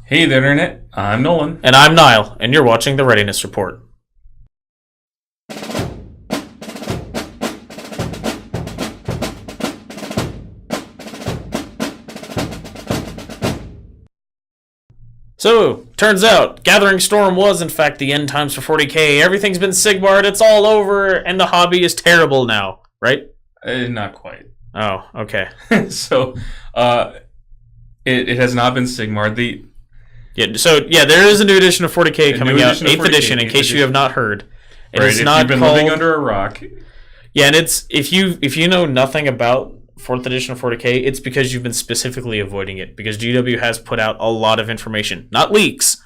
Hey there, Internet. I'm Nolan. And I'm Niall, and you're watching the Readiness Report. So, turns out, Gathering Storm was in fact the end times for 40k. Everything's been Sigmar'd, it's all over, and the hobby is terrible now, right? Not quite. Oh, okay. So, it has not been Sigmar. There is a new edition of 40k coming out, 8th edition, in case you have not heard. If you've been living under a rock. Yeah, and it's if you know nothing about 4th edition of 40k, it's because you've been specifically avoiding it, because GW has put out a lot of information. Not leaks.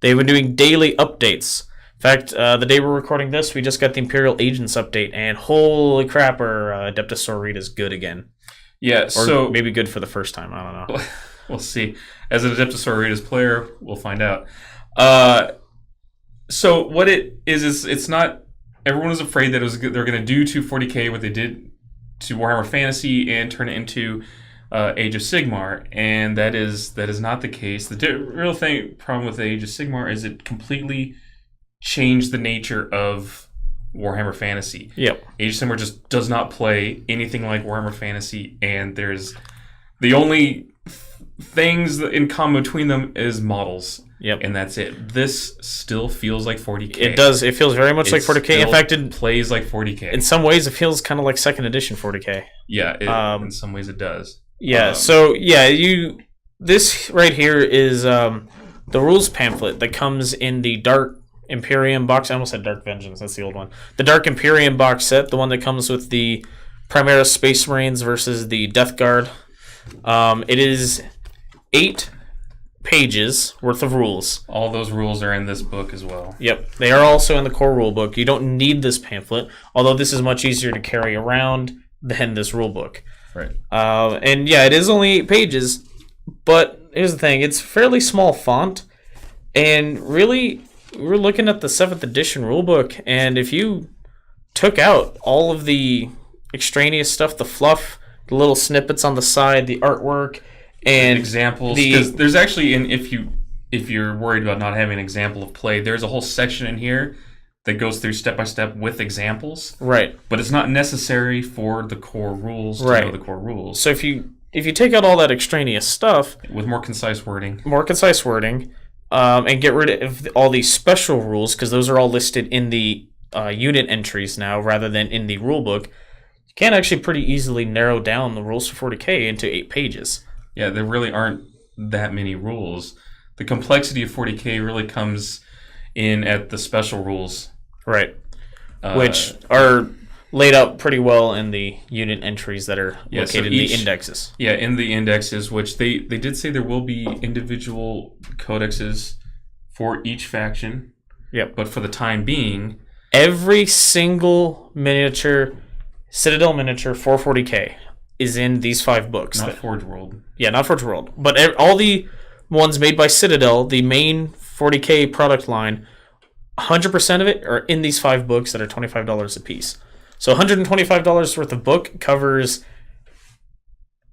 They've been doing daily updates. In fact, the day we're recording this, we just got the Imperial Agents update, and holy crap, our Adeptus Sororita is good again. Yeah, or maybe good for the first time, I don't know. We'll see. As an Adeptus Sororita's player, we'll find out. So what it is it's not... Everyone was afraid that they're going to do to 40k what they did to Warhammer Fantasy and turn it into Age of Sigmar, and that is not the case. The real problem with Age of Sigmar is it completely changed the nature of Warhammer Fantasy. Yep. Age of Sigmar just does not play anything like Warhammer Fantasy, and there's the only things in common between them is models. Yep. And that's it. This still feels like 40k. It does. It feels very much like 40k. In fact, it plays like 40k. In some ways, it feels kind of like 2nd edition 40k. Yeah, in some ways it does. Yeah. This right here is the rules pamphlet that comes in the Dark Imperium box. I almost said Dark Vengeance. That's the old one. The Dark Imperium box set, the one that comes with the Primaris Space Marines versus the Death Guard. It is 8 pages worth of rules. All those rules are in this book as well. Yep. They are also in the core rule book. You don't need this pamphlet, although this is much easier to carry around than this rule book. Right. And yeah, it is only 8 pages, but here's the thing. It's fairly small font, and really, we're looking at the 7th edition rule book, and if you took out all of the extraneous stuff, the fluff, the little snippets on the side, the artwork, and examples, because there's actually, if you're worried about not having an example of play, there's a whole section in here that goes through step by step with examples. Right. But it's not necessary for the core rules to know the core rules. So if you take out all that extraneous stuff with more concise wording, and get rid of all these special rules, because those are all listed in the unit entries now rather than in the rule book, you can actually pretty easily narrow down the rules for 40k into 8 pages. Yeah, there really aren't that many rules. The complexity of 40k really comes in at the special rules. Right. Which are laid out pretty well in the unit entries that are located in the indexes. Yeah, in the indexes, which they did say there will be individual codexes for each faction. Yep. But for the time being, every single Citadel miniature for 40k is in these 5 books. Not Forge World. Yeah, not Forge World. But all the ones made by Citadel, the main 40k product line, 100% of it are in these 5 books that are $25 a piece. So $125 worth of book covers,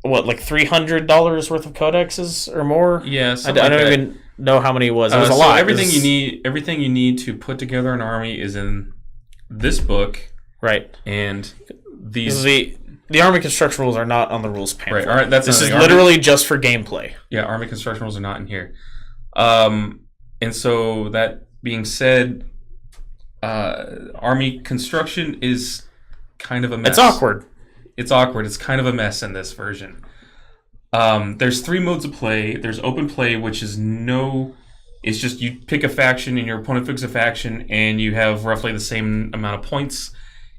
like $300 worth of codexes or more? Yeah, I don't even know how many it was. It was a lot. Everything you need to put together an army is in this book. Right. And the army construction rules are not on the rules pamphlet. Right. This is literally just for gameplay. Yeah, army construction rules are not in here. And so that being said, army construction is kind of a mess. It's awkward. It's kind of a mess in this version. There's 3 modes of play. There's open play, which is it's just you pick a faction and your opponent picks a faction, and you have roughly the same amount of points.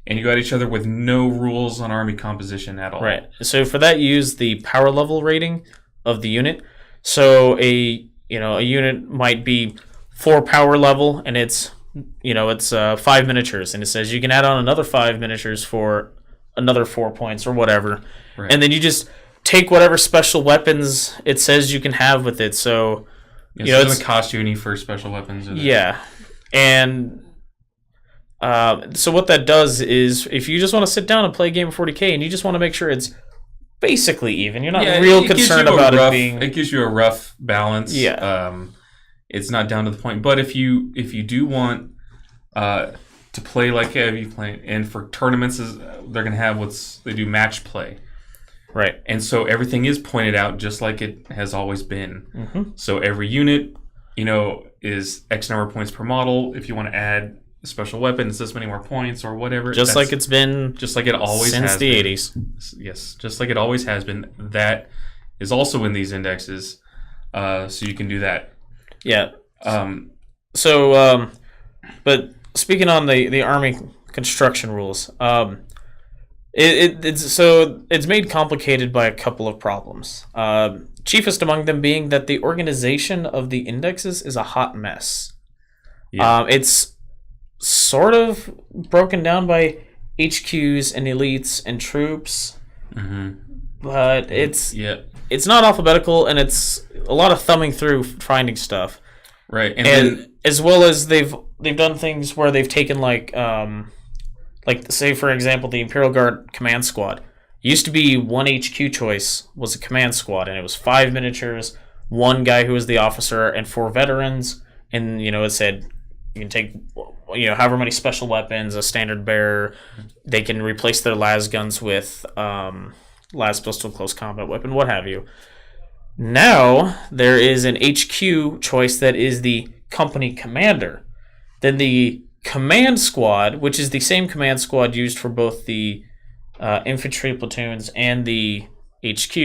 And you got each other with no rules on army composition at all. Right. So for that, you use the power level rating of the unit. So a unit might be 4 power level, and it's 5 miniatures, and it says you can add on another 5 miniatures for another 4 points or whatever. Right. And then you just take whatever special weapons it says you can have with it. So it doesn't cost you any for special weapons. Yeah, and. So what that does is, if you just want to sit down and play a game of 40k and you just want to make sure it's basically even. You're not Yeah, real it gives concerned you a about rough, it being. It gives you a rough balance. Yeah. It's not down to the point. But if you do want to play like heavy playing, and for tournaments, they're going to have they do match play. Right. And so everything is pointed out just like it has always been. Mm-hmm. So every unit, is X number of points per model. If you want to add a special weapon, it's this many more points or whatever. Just like it's been just like it always since has the been. 80s. Yes, just like it always has been. That is also in these indexes. So you can do that. Yeah. Um, But speaking on the army construction rules, it's made complicated by a couple of problems. Chiefest among them being that the organization of the indexes is a hot mess. Yeah. It's sort of broken down by HQs and elites and troops, but it's not alphabetical, and it's a lot of thumbing through finding stuff. Right, and then, as well as they've done things where they've taken like say for example the Imperial Guard command squad used to be one HQ choice was a command squad, and it was 5 miniatures, one guy who was the officer, and 4 veterans, and it said you can take however many special weapons, a standard bearer, they can replace their las guns with las pistol, close combat weapon, what have you. Now there is an HQ choice that is the company commander. Then the command squad, which is the same command squad used for both the infantry platoons and the HQ,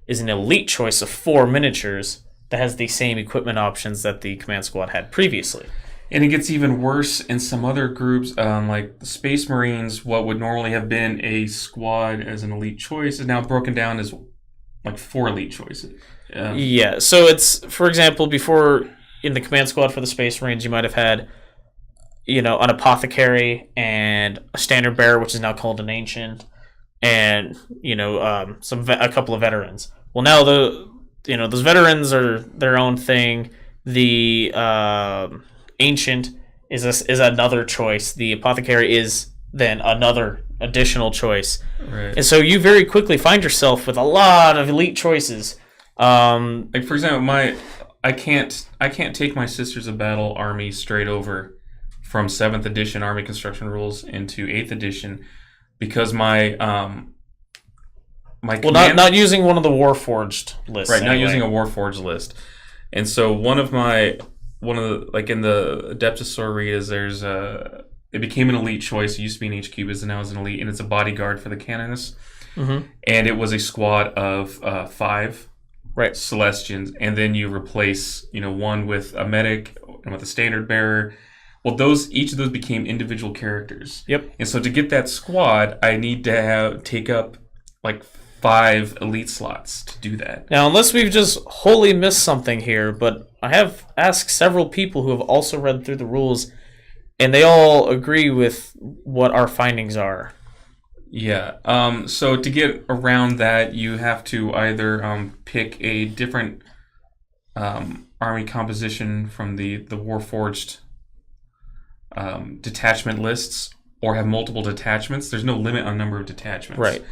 is an elite choice of 4 miniatures that has the same equipment options that the command squad had previously. And it gets even worse in some other groups, like the Space Marines. What would normally have been a squad as an elite choice is now broken down as like 4 elite choices. Yeah, so it's, for example, before in the command squad for the Space Marines, you might have had, an apothecary and a standard bearer, which is now called an ancient, and a couple of veterans. Well, now those veterans are their own thing. The ancient is another choice. The apothecary is then another additional choice. Right. And so you very quickly find yourself with a lot of elite choices. Like for example, I can't take my Sisters of Battle army straight over from 7th edition army construction rules into 8th edition because my not using one of the Warforged lists. Right, anyway. not using a Warforged list. And so one of the like in the Adeptus Sororitas, there's it became an elite choice. It used to be an HQ, but now is an elite, and it's a bodyguard for the canonists. Mm-hmm. And it was a squad of 5 Celestians, and then you replace one with a medic and with a standard bearer. Well, each of those became individual characters. Yep. And so to get that squad, I need to take up like 5 elite slots to do that. Now, unless we've just wholly missed something here, but I have asked several people who have also read through the rules, and they all agree with what our findings are. Yeah. So to get around that, you have to either pick a different army composition from the Warforged detachment lists, or have multiple detachments. There's no limit on number of detachments. Right.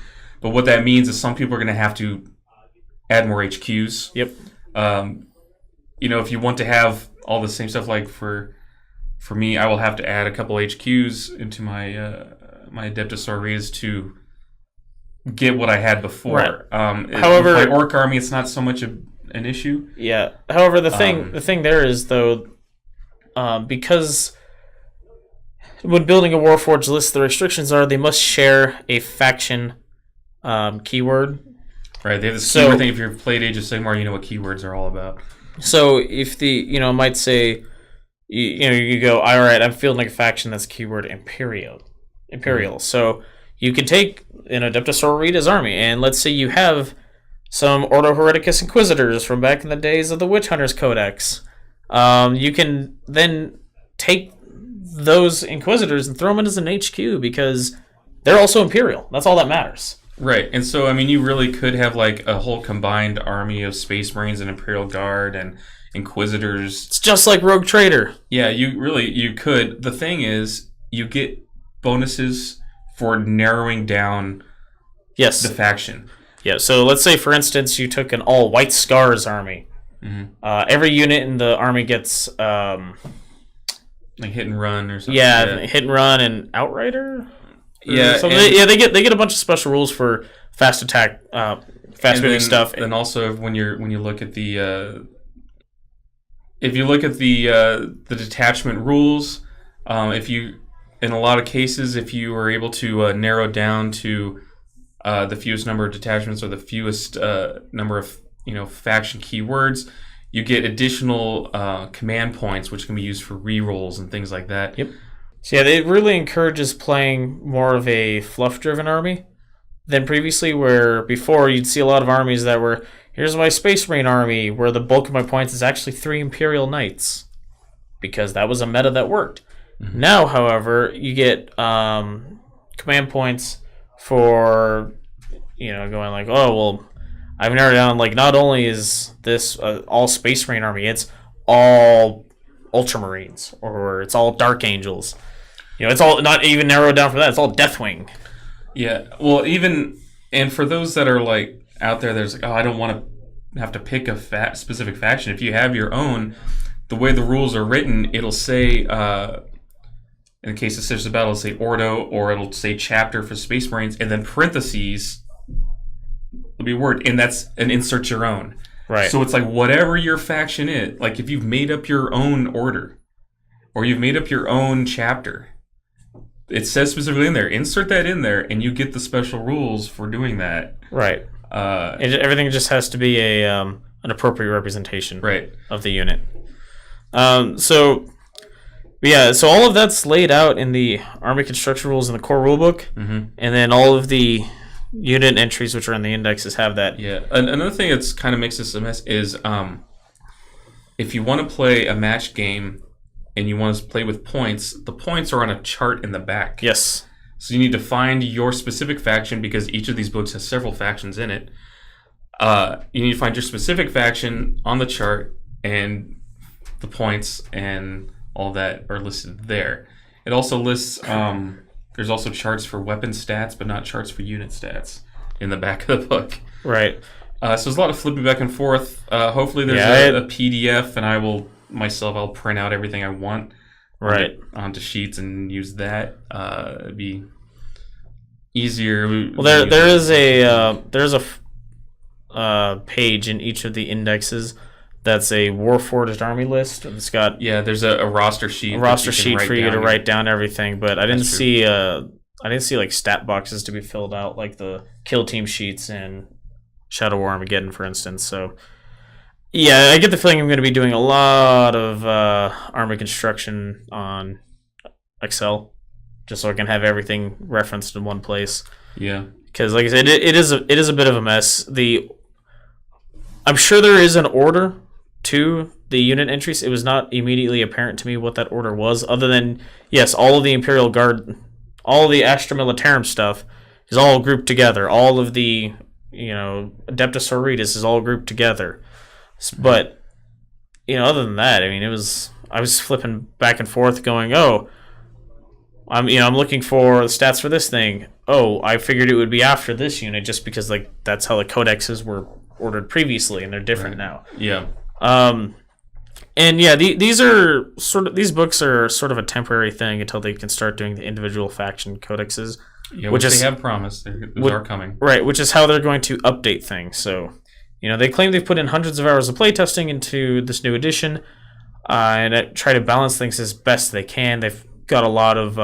But what that means is some people are going to have to add more HQs. Yep. If you want to have all the same stuff, like for me, I will have to add a couple HQs into my my Adeptus Sororitas to get what I had before. Right. However, with my Orc army, it's not so much an issue. Yeah. However, the thing there is though, because when building a Warforged list, the restrictions are they must share a faction keyword. Right. They have this keyword thing. If you've played Age of Sigmar, you know what keywords are all about. So if might say, you go, all right, I'm fielding a faction that's keyword Imperial. Mm-hmm. So you can take an Adeptus Sororita's army, and let's say you have some Ordo Hereticus Inquisitors from back in the days of the Witch Hunters Codex. You can then take those Inquisitors and throw them in as an HQ because they're also Imperial. That's all that matters. Right, and so, you really could have, like, a whole combined army of Space Marines and Imperial Guard and Inquisitors. It's just like Rogue Trader. Yeah, you could. The thing is, you get bonuses for narrowing down the faction. Yeah, so let's say, for instance, you took an all-white Scars army. Every unit in the army gets... like hit and run or something. Yeah, hit and run and Outrider? Yeah, they get a bunch of special rules for fast attack, fast-moving stuff. And also, when you look at the... if you look at the detachment rules, if you... In a lot of cases, if you are able to narrow down to the fewest number of detachments or the fewest number of faction keywords, you get additional command points, which can be used for rerolls and things like that. Yep. So yeah, it really encourages playing more of a fluff-driven army than previously, where before you'd see a lot of armies that were, here's my Space Marine army, where the bulk of my points is actually 3 Imperial Knights, because that was a meta that worked. Now, however, you get command points for, going like, oh, well, I've narrowed down, like, not only is this all Space Marine army, it's all Ultramarines, or it's all Dark Angels. It's all not even narrowed down from that. It's all Deathwing. Yeah, well, and for those that are, like, out there, there's like, oh, I don't want to have to pick a specific faction. If you have your own, the way the rules are written, it'll say... in the case of Sisters of Battle, it'll say Ordo, or it'll say Chapter for Space Marines, and then parentheses will be word, and that's an insert your own. Right. So it's like whatever your faction is, like if you've made up your own order, or you've made up your own chapter, it says specifically in there, insert that in there, and you get the special rules for doing that. Right. Everything just has to be an appropriate representation of the unit. So all of that's laid out in the Army Construction Rules in the core rulebook, and then all of the unit entries, which are in the indexes, have that. Yeah. Another thing that's kind of makes this a mess is if you want to play a match game and you want to play with points, the points are on a chart in the back. Yes. So you need to find your specific faction, because each of these books has several factions in it. You need to find your specific faction on the chart, and the points and all that are listed there. It also lists, there's also charts for weapon stats, but not charts for unit stats in the back of the book. Right. So there's a lot of flipping back and forth. Hopefully there's a PDF, and I'll print out everything I want onto sheets and use that. It'd be easier. Well, there's a page in each of the indexes that's a Warforged army list. It's got there's a roster sheet. A roster sheet for you to write down everything, but I didn't see like stat boxes to be filled out like the kill team sheets in Shadow War Armageddon, for instance. So yeah, I get the feeling I'm going to be doing a lot of army construction on Excel, just so I can have everything referenced in one place. Yeah, because like I said, it is a bit of a mess. I'm sure there is an order to the unit entries. It was not immediately apparent to me what that order was, other than, yes, all of the Imperial Guard, all of the Astra Militarum stuff is all grouped together. All of the, Adeptus Sororitas is all grouped together. But, other than that, I mean, I was flipping back and forth going, I'm looking for the stats for this thing. Oh, I figured it would be after this unit just because, like, that's how the codexes were ordered previously, and they're different now. Yeah. And yeah, these books are sort of a temporary thing until they can start doing the individual faction codexes. Yeah, which they have promised. Those are coming. Right, which is how they're going to update things. So, they claim they've put in hundreds of hours of playtesting into this new edition, and try to balance things as best they can. They've got a lot of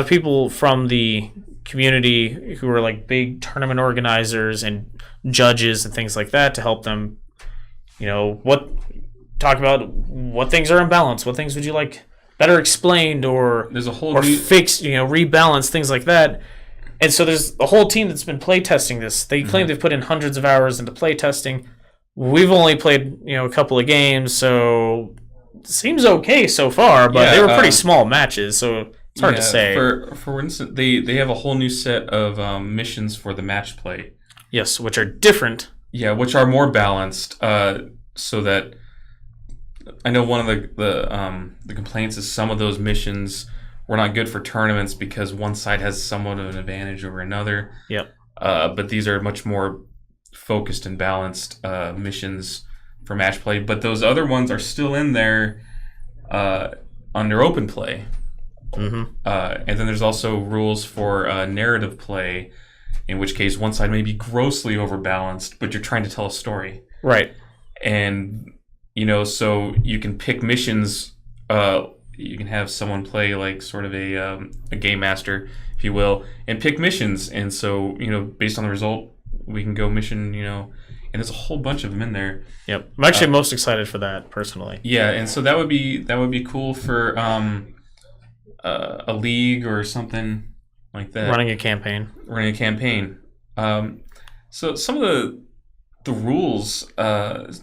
people from the community who are like big tournament organizers and judges and things like that to help them, talk about what things are in balance, what things would you like better explained, or there's a whole fixed, rebalance, things like that. And so there's a whole team that's been playtesting this. They claim they've put in hundreds of hours into playtesting. We've only played, a couple of games, so it seems okay so far, but they were pretty small matches, so it's hard to say. For instance, they have a whole new set of missions for the match play. Yes, which are different. Yeah, which are more balanced, so that I know one of the complaints is some of those missions were not good for tournaments because one side has somewhat of an advantage over another. Yep. but these are much more focused and balanced missions for match play. But those other ones are still in there under open play. Mm-hmm. And then there's also rules for narrative play, in which case one side may be grossly overbalanced, but you're trying to tell a story. Right. And, so you can pick missions. You can have someone play like sort of a game master, if you will, and pick missions. And so, based on the result, we can go mission, and there's a whole bunch of them in there. Yep. I'm actually most excited for that, personally. Yeah, and so that would be cool for a league or something like that. Running a campaign. So some of the rules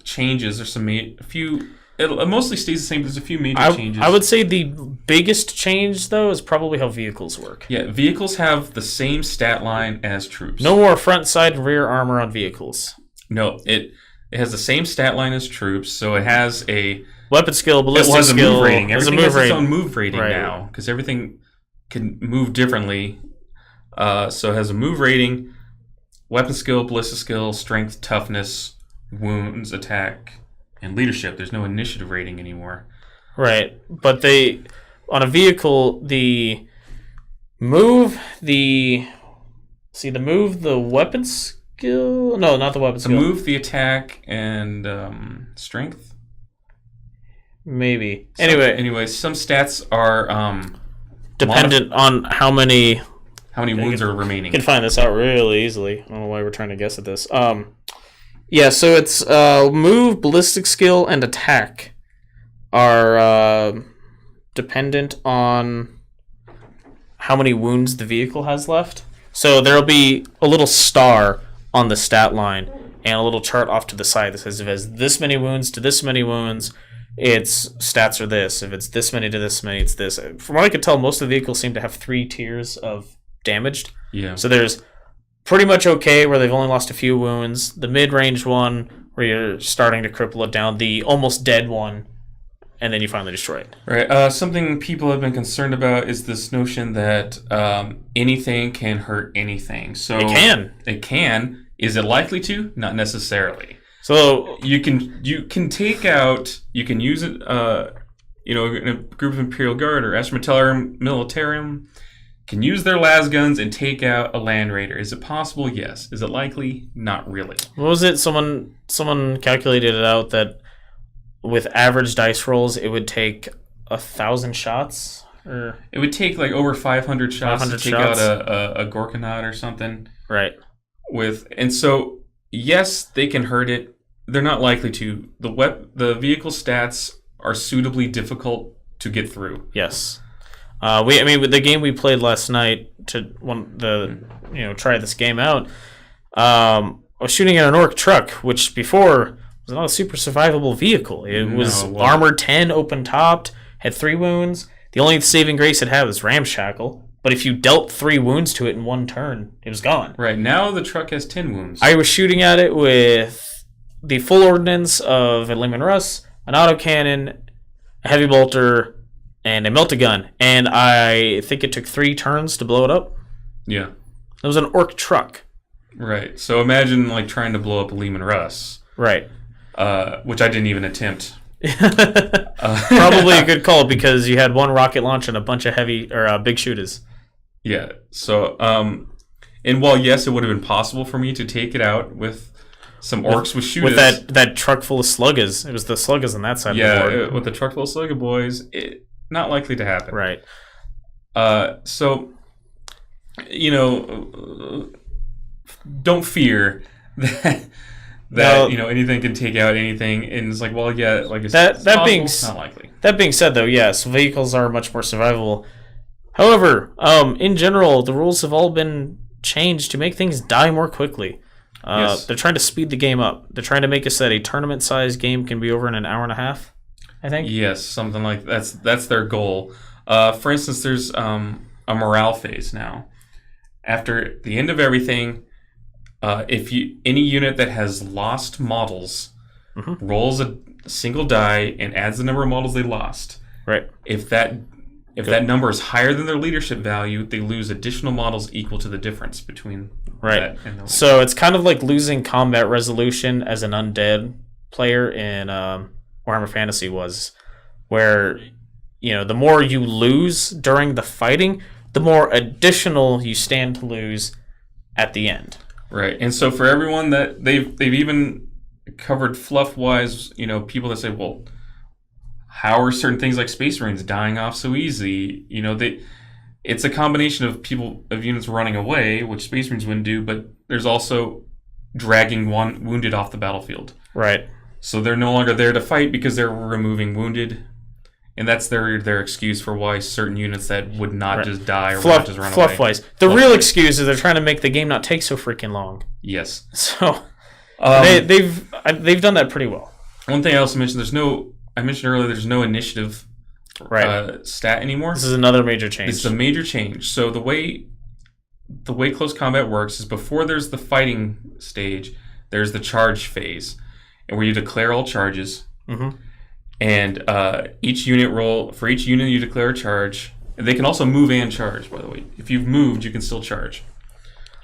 changes. There's a few. It mostly stays the same. There's a few major changes. I would say the biggest change, though, is probably how vehicles work. Yeah, vehicles have the same stat line as troops. No more front, side, and rear armor on vehicles. No, it has the same stat line as troops, so it has a weapon skill, ballistic skill. Move rating. Everything has its own move rating right. now, because everything can move differently. So it has a move rating, weapon skill, ballistic skill, strength, toughness, wounds, attack, and leadership. There's no initiative rating anymore. Right, but on a vehicle, the weapon skill. No, not the weapon skill. The move, the attack, and strength. Maybe. Anyway, some stats are dependent on how many wounds are remaining. You can find this out really easily. I don't know why we're trying to guess at this. Yeah, so it's move, ballistic skill, and attack are dependent on how many wounds the vehicle has left. So there'll be a little star on the stat line and a little chart off to the side that says if it has this many wounds to this many wounds, its stats are this. If it's this many to this many, it's this. From what I could tell, most of the vehicles seem to have 3 tiers of damaged. Yeah. So there's pretty much okay, where they've only lost a few wounds. The mid-range one, where you're starting to cripple it down. The almost dead one, and then you finally destroy it. Right. Something people have been concerned about is this notion that anything can hurt anything. So it can. It can. Is it likely to? Not necessarily. So you can take out. You can use it. In a group of Imperial Guard or Astra Militarum. Can use their las guns and take out a Land Raider. Is it possible? Yes. Is it likely? Not really. What was it? Someone calculated it out that with average dice rolls, it would take 1,000 shots. Or it would take like over 500 shots to take out a Gorkanaut or something. Right. And so yes, they can hurt it. They're not likely to. The vehicle stats are suitably difficult to get through. Yes. With the game we played last night to try this game out, I was shooting at an orc truck, which before was not a super survivable vehicle. It was armored 10, open topped, had 3 wounds. The only saving grace it had was ramshackle. But if you dealt 3 wounds to it in one turn, it was gone. Right, now the truck has 10 wounds. I was shooting at it with the full ordnance of a Lehman Russ, an autocannon, a heavy bolter, and a melta gun. And I think it took 3 turns to blow it up. Yeah. It was an orc truck. Right, so imagine like trying to blow up a Lehman Russ. Right. Which I didn't even attempt. Probably a good call because you had 1 rocket launch and a bunch of heavy or big shooters. Yeah. So, and while yes, it would have been possible for me to take it out with some orcs with shooters, with that truck full of sluggers. It was the sluggers on that side. of the board. Yeah, with the truck full of slugger boys, not likely to happen. Right. So, don't fear that. Anything can take out anything, and it's like, well, yeah, like it's not likely. That being said, though, yes, vehicles are much more survivable. However, in general, the rules have all been changed to make things die more quickly. Yes. They're trying to speed the game up. They're trying to make it so that a tournament-sized game can be over in an hour and a half, I think. Yes, something like that's their goal. For instance, there's a morale phase now. After the end of everything, any unit that has lost models rolls a single die and adds the number of models they lost. Right. If that If that number is higher than their leadership value, they lose additional models equal to the difference between that and the So it's kind of like losing combat resolution as an undead player in Warhammer Fantasy was, where the more you lose during the fighting, the more additional you stand to lose at the end. Right. And so for everyone that they've even covered fluff-wise, people that say, well, how are certain things like Space Marines dying off so easy? It's a combination of units running away, which Space Marines wouldn't do, but there's also dragging one wounded off the battlefield. Right. So they're no longer there to fight because they're removing wounded. And that's their excuse for why certain units that would not just die or would not just run away. Fluff-wise. The real excuse is they're trying to make the game not take so freaking long. Yes. So they've done that pretty well. One thing I also mentioned, I mentioned earlier, there's no initiative stat anymore. This is another major change. It's a major change. So the way close combat works is before there's the fighting stage, there's the charge phase, and where you declare all charges. Mm-hmm. And each unit you declare a charge. And they can also move and charge, by the way. If you've moved, you can still charge.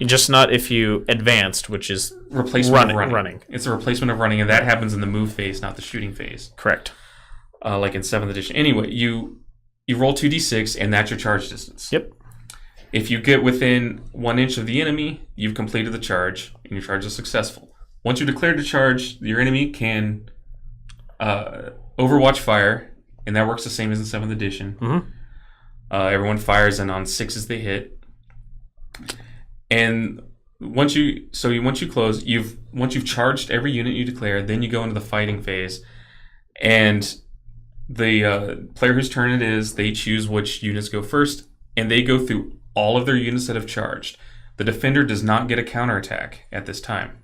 Just not if you advanced, which is replacement of running. It's a replacement of running, and that happens in the move phase, not the shooting phase. Correct. Like in 7th edition. Anyway, you roll 2d6, and that's your charge distance. Yep. If you get within 1 inch of the enemy, you've completed the charge, and your charge is successful. Once you declare the charge, your enemy can Overwatch fire, and that works the same as in 7th edition. Mm-hmm. Everyone fires, and on 6s they hit. And once you close, once you've charged every unit you declare, then you go into the fighting phase, and the player whose turn it is, they choose which units go first, and they go through all of their units that have charged. The defender does not get a counterattack at this time.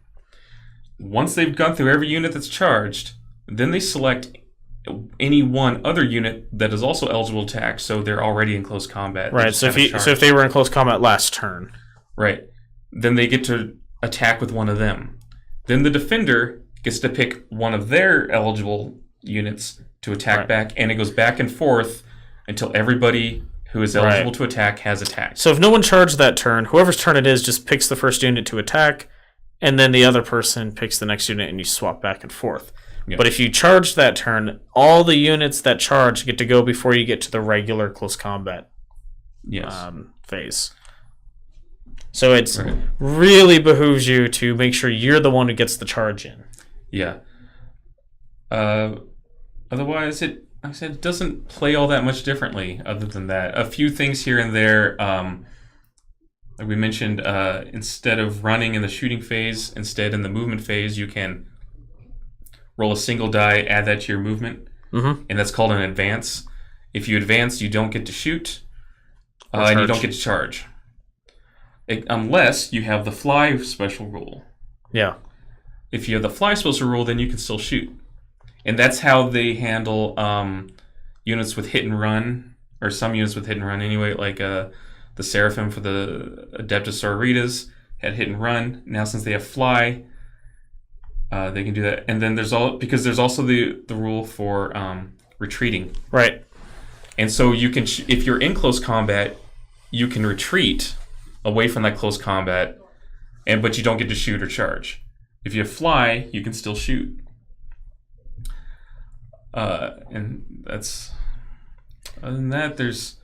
Once they've gone through every unit that's charged, then they select any one other unit that is also eligible to attack, so they're already in close combat. Right, so if they were in close combat last turn. Right. Then they get to attack with one of them. Then the defender gets to pick one of their eligible units to attack back, and it goes back and forth until everybody who is eligible to attack has attacked. So if no one charged that turn, whoever's turn it is just picks the first unit to attack, and then the other person picks the next unit, and you swap back and forth. Yep. But if you charge that turn, all the units that charge get to go before you get to the regular close combat phase. So it really behooves you to make sure you're the one who gets the charge in. Yeah. Otherwise, it doesn't play all that much differently other than that. A few things here and there. Like we mentioned, instead of running in the shooting phase, instead in the movement phase, you can roll a single die, add that to your movement, and that's called an advance. If you advance, you don't get to shoot, and you don't get to charge. Unless you have the fly special rule. Yeah. If you have the fly special rule, then you can still shoot. And that's how they handle units with hit and run, or some units with hit and run anyway, like the Seraphim for the Adeptus Sororitas had hit and run. Now since they have fly, they can do that. And then there's also the rule for retreating. Right. And so you can, if you're in close combat, you can retreat away from that close combat, but you don't get to shoot or charge. If you fly, you can still shoot. And that's, other than that, there's,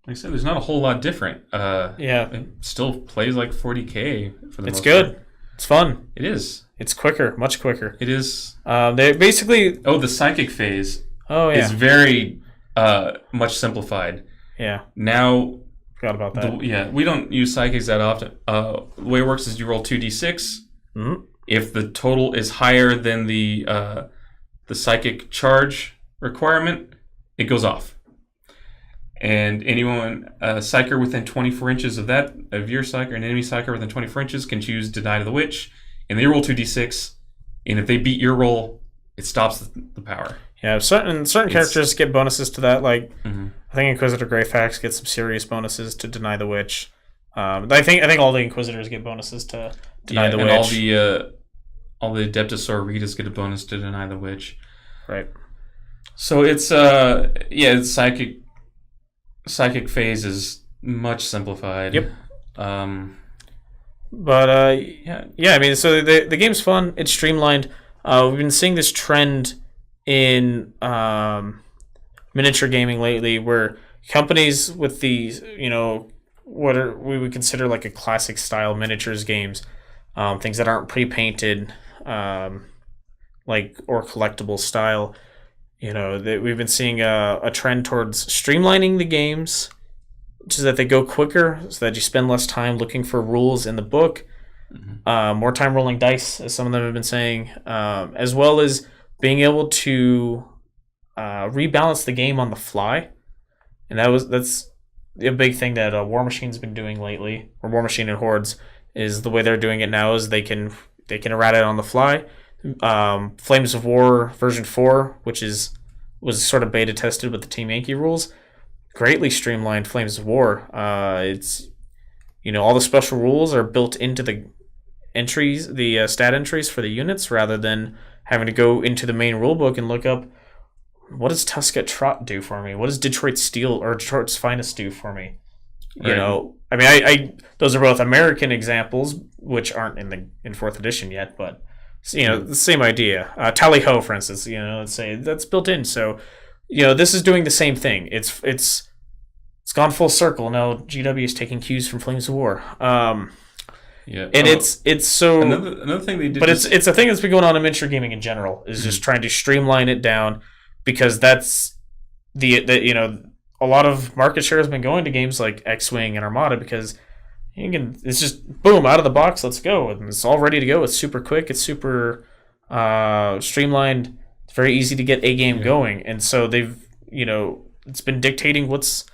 like I said, there's not a whole lot different. It still plays like 40K for the most part. It's good. It's fun. It is. It's quicker, much quicker. It is. They basically... the psychic phase is very much simplified. Yeah. Now... Forgot about that. We don't use psychics that often. The way it works is you roll 2d6. Mm-hmm. If the total is higher than the psychic charge requirement, it goes off. And anyone, psyker within 24 inches of your psyker, an enemy psyker within 24 inches can choose Deny to the Witch, and they roll 2d6, and if they beat your roll, it stops the power. Yeah, certain characters get bonuses to that, like, I think Inquisitor Greyfax gets some serious bonuses to Deny the Witch. I think all the Inquisitors get bonuses to Deny the Witch. And all the Adeptus Sororitas get a bonus to Deny the Witch. Right. So it's psychic psychic phase is much simplified. Yep. Um, But yeah. I mean, so the game's fun. It's streamlined. We've been seeing this trend in miniature gaming lately, where companies with these, what we would consider like a classic style miniatures games, things that aren't pre-painted, like or collectible style. That we've been seeing a trend towards streamlining the games, so that they go quicker, so that you spend less time looking for rules in the book, more time rolling dice, as some of them have been saying, as well as being able to rebalance the game on the fly. And that's a big thing that War Machine's been doing lately, or War Machine and Hordes, is the way they're doing it now is they can errata it on the fly. Flames of War version 4, which was sort of beta tested with the Team Yankee rules, greatly streamlined Flames of War. It's all the special rules are built into the entries, the stat entries for the units, rather than having to go into the main rulebook and look up, what does Tusket Trot do for me? What does Detroit Steel or Detroit's Finest do for me? Right. I mean, I those are both American examples, which aren't in 4th edition yet, but the same idea. Tally Ho, for instance, let's say that's built in. So, this is doing the same thing. It's gone full circle. Now GW is taking cues from Flames of War. Yeah, and it's so another thing they did, but it's a thing that's been going on in miniature gaming in general, is just trying to streamline it down, because that's a lot of market share has been going to games like X-Wing and Armada, because it's just boom, out of the box, let's go, and it's all ready to go. It's super quick, it's super streamlined, it's very easy to get a game going, and so they've it's been dictating what's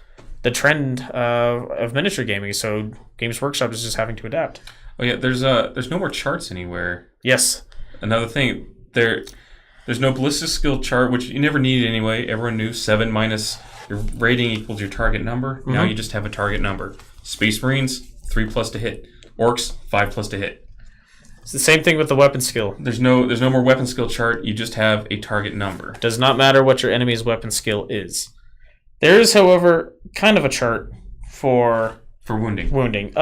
the trend of miniature gaming. So Games Workshop is just having to adapt. Oh yeah, there's no more charts anywhere. Yes. Another thing, there's no ballistic skill chart, which you never needed anyway. Everyone knew 7 minus your rating equals your target number. Now you just have a target number. Space Marines, 3+ to hit. Orcs, 5+ to hit. It's the same thing with the weapon skill. There's no more weapon skill chart. You just have a target number. Does not matter what your enemy's weapon skill is. There is, however, kind of a chart for wounding.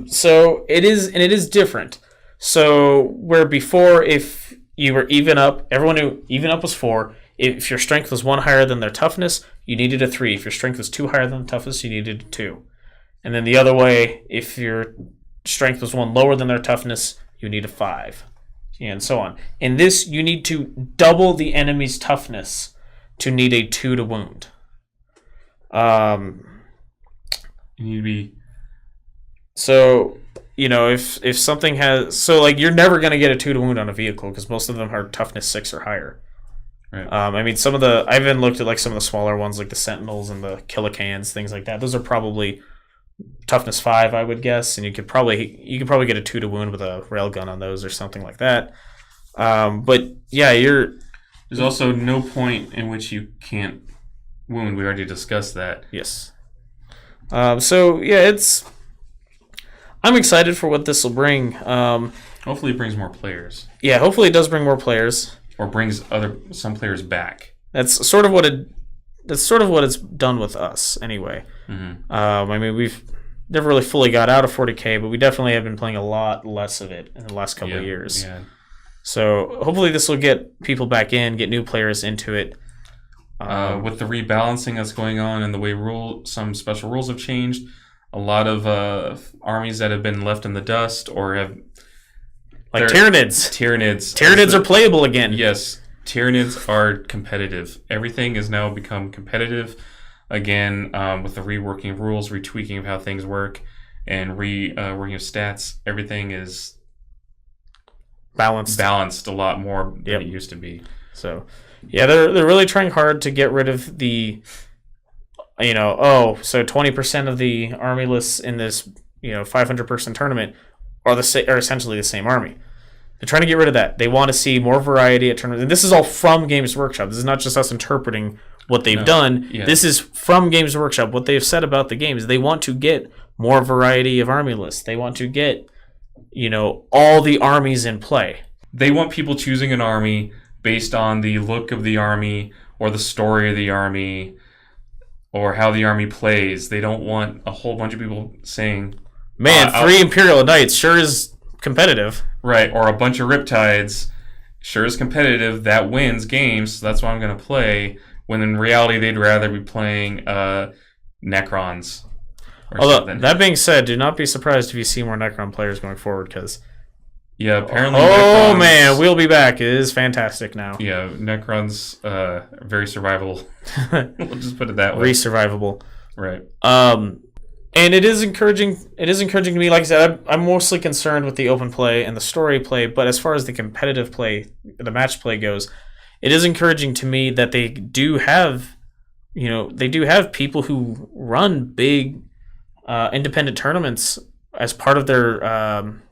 So it is different. So where before, if you were even up, everyone knew even up was 4. If your strength was 1 higher than their toughness, you needed a 3. If your strength was 2 higher than toughness, you needed a 2. And then the other way, if your strength was 1 lower than their toughness, you need a 5, and so on. In this, you need to double the enemy's toughness to need a 2 to wound. You need to be... So, if something has... So, you're never going to get a 2 to wound on a vehicle, because most of them are toughness 6 or higher. Right. I mean, I even looked at, some of the smaller ones, like the Sentinels and the Killicans, things like that. Those are probably toughness 5, I would guess, and you could probably get a 2 to wound with a railgun on those or something like that. But, yeah, There's also no point in which you can't wound. We already discussed that. Yes. So yeah, I'm excited for what this will bring. Hopefully, it brings more players. Yeah, hopefully it does bring more players, or brings some players back. That's sort of what it's done with us, anyway. Mm-hmm. I mean, we've never really fully got out of 40K, but we definitely have been playing a lot less of it in the last couple of years. Yeah. So hopefully this will get people back in, get new players into it. With the rebalancing that's going on and the way some special rules have changed, a lot of armies that have been left in the dust or have... Like Tyranids. Tyranids are playable again. Yes, Tyranids are competitive. Everything has now become competitive again, with the reworking of rules, retweaking of how things work, and working of stats. Everything is balanced a lot more than it used to be. So... Yeah, they're really trying hard to get rid of the, so 20% of the army lists in this, 500-person tournament are essentially the same army. They're trying to get rid of that. They want to see more variety at tournaments. And this is all from Games Workshop. This is not just us interpreting what they've done. Yeah. This is from Games Workshop. What they've said about the games. They want to get more variety of army lists. They want to get, all the armies in play. They want people choosing an army based on the look of the army or the story of the army. or how the army plays. They don't want a whole bunch of people saying, Man, 3 Imperial Knights sure is competitive. Right, or a bunch of Riptides sure is competitive. That wins games, so that's why I'm going to play. When in reality, they'd rather be playing Necrons. Although, that being said, do not be surprised if you see more Necron players going forward, because... Yeah, apparently... Oh, man, we'll be back. It is fantastic now. Yeah, Necron's very survivable. We'll just put it that way. Re-survivable. Right. And it is encouraging. It is encouraging to me. Like I said, I'm mostly concerned with the open play and the story play. But as far as the competitive play, the match play goes, it is encouraging to me that they do have, people who run big independent tournaments as part of their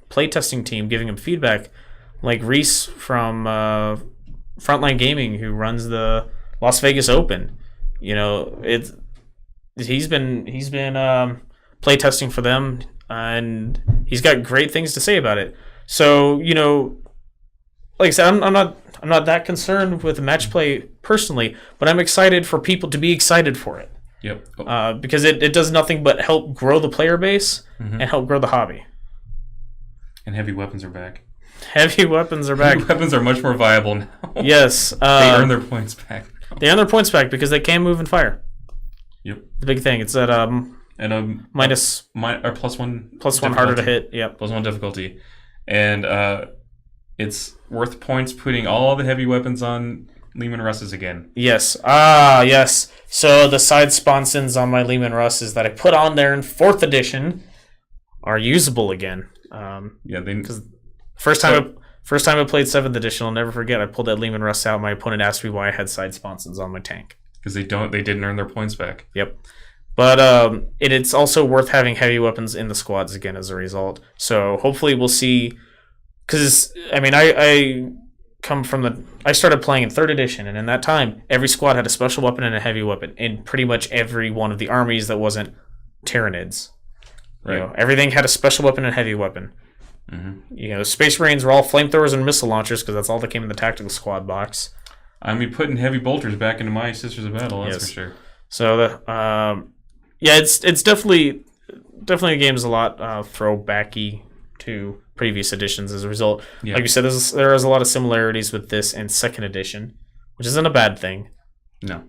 playtesting team, giving them feedback. Like Reese from Frontline Gaming, who runs the Las Vegas Open. He's been playtesting for them, and he's got great things to say about it. So, like I said, I'm not that concerned with match play personally, but I'm excited for people to be excited for it. Yep. Because it does nothing but help grow the player base and help grow the hobby. And heavy weapons are back. Heavy weapons are back. Heavy weapons are much more viable now. Yes. They earn their points back. They earn their points back because they can move and fire. Yep. The big thing. It's that and minus or +1 +1 harder to hit. Yep. +1 difficulty, and it's worth points putting all the heavy weapons on Leman Russes again. Yes. Yes. So the side sponsons on my Leman Russes that I put on there in 4th edition are usable again. Because first time I played 7th edition, I'll never forget. I pulled that Leman Russ out. My opponent asked me why I had side sponsons on my tank. Because they didn't earn their points back. Yep. But it's also worth having heavy weapons in the squads again as a result. So hopefully we'll see. Because I come from I started playing in 3rd edition, and in that time, every squad had a special weapon and a heavy weapon in pretty much every one of the armies that wasn't Tyranids. Right. Everything had a special weapon and heavy weapon. Mm-hmm. Space Marines were all flamethrowers and missile launchers because that's all that came in the tactical squad box. Putting heavy bolters back into my Sisters of Battle, that's for sure. So it's definitely the game's a lot throwbacky to previous editions as a result. Yeah. Like you said, there is a lot of similarities with this and 2nd edition, which isn't a bad thing. No.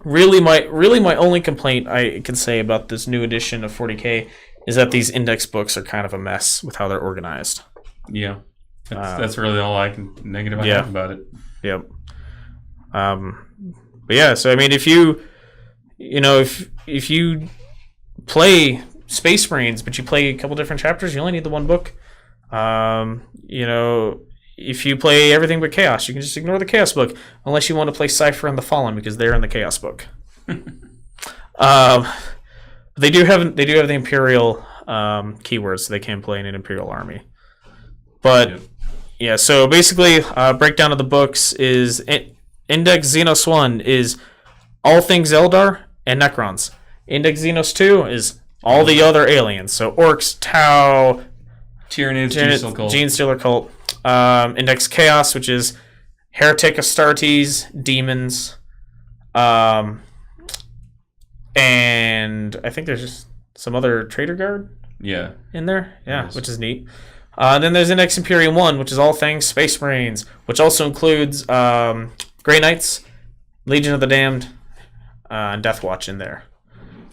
Really my only complaint I can say about this new edition of 40K is that these index books are kind of a mess with how they're organized. Yeah. That's really all I can negative I have about it. Yep. But yeah, so if you play Space Marines, but you play a couple different chapters, you only need the one book. If you play everything but Chaos, you can just ignore the Chaos book, unless you want to play Cypher and the Fallen, because they're in the Chaos book. They do have the Imperial keywords, so they can play in an Imperial army. But yeah, so basically, breakdown of the books is Index Xenos 1 is all things Eldar and Necrons. Index Xenos 2 is all the other aliens, so Orcs, Tau, Tyranids, Genestealer Cult. Index Chaos, which is Heretic, Astartes, Demons, and I think there's just some other Traitor Guard in there. Yeah, which is neat. Then there's Index Imperium 1, which is all things Space Marines, which also includes Grey Knights, Legion of the Damned, and Death Watch in there.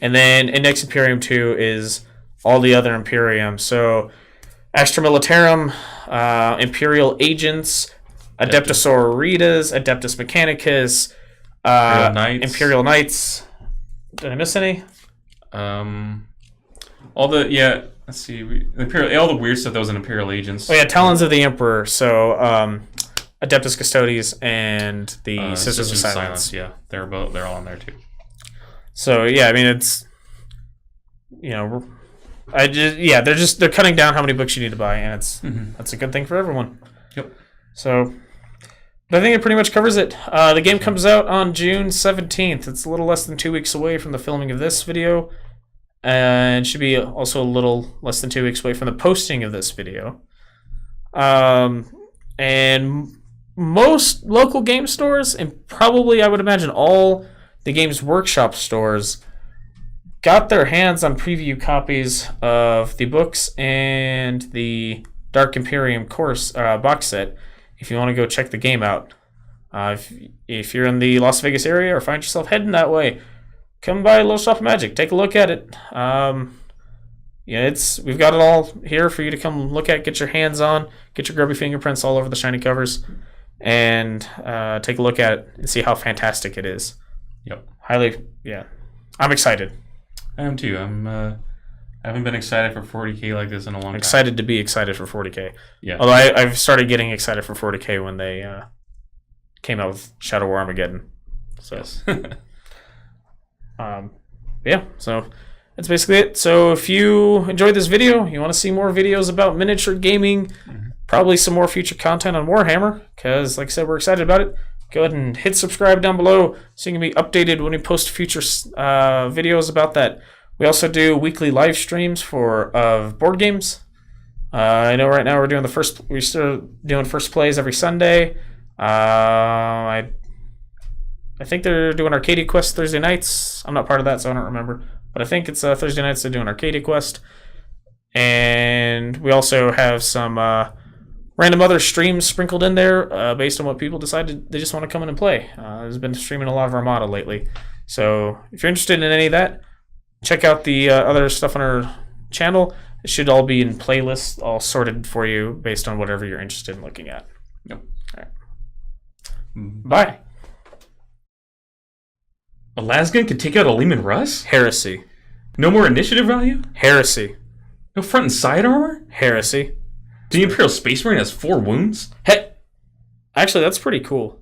And then Index Imperium 2 is all the other Imperium. So Astra Militarum, Imperial Agents, Adeptus Auroritas, Adeptus Mechanicus, Imperial Knights. Did I miss any? Let's see. All the weird stuff that was in Imperial Agents. Oh yeah, Talons of the Emperor. So Adeptus Custodes and the Sisters of Silence. Yeah, they're all in there too. So yeah, it's they're cutting down how many books you need to buy, and that's a good thing for everyone. Yep. So I think it pretty much covers it. The game comes out on June 17th. It's a little less than 2 weeks away from the filming of this video, and should be also a little less than 2 weeks away from the posting of this video. And most local game stores, and probably I would imagine all the Games Workshop stores got their hands on preview copies of the books and the Dark Imperium course box set. If you want to go check the game out, if you're in the Las Vegas area or find yourself heading that way, come by Little Shop of Magic, take a look at it. We've got it all here for you to come look at, get your hands on, get your grubby fingerprints all over the shiny covers, and take a look at it and see how fantastic it is. Yep. I'm excited. I am too. I haven't been excited for 40K like this in a long time. Excited to be excited for 40K. Yeah. Although I've started getting excited for 40K when they came out with Shadow War Armageddon. So, yes. So that's basically it. So if you enjoyed this video, you want to see more videos about miniature gaming, probably some more future content on Warhammer, because like I said, we're excited about it. Go ahead and hit subscribe down below so you can be updated when we post future videos about that. We also do weekly live streams of board games. I know right now we're still doing first plays every Sunday. I think they're doing Arcadia Quest Thursday nights. I'm not part of that, so I don't remember. But I think it's Thursday nights they're doing Arcadia Quest. And we also have some random other streams sprinkled in there based on what people decided they just want to come in and play. There's been streaming a lot of Armada lately. So if you're interested in any of that, check out the other stuff on our channel. It should all be in playlists, all sorted for you based on whatever you're interested in looking at. Yep. All right. Bye. A Lasgun can take out a Lehman Russ? Heresy. No more initiative value? Heresy. No front and side armor? Heresy. The Imperial Space Marine has 4 wounds? Hey, actually, that's pretty cool.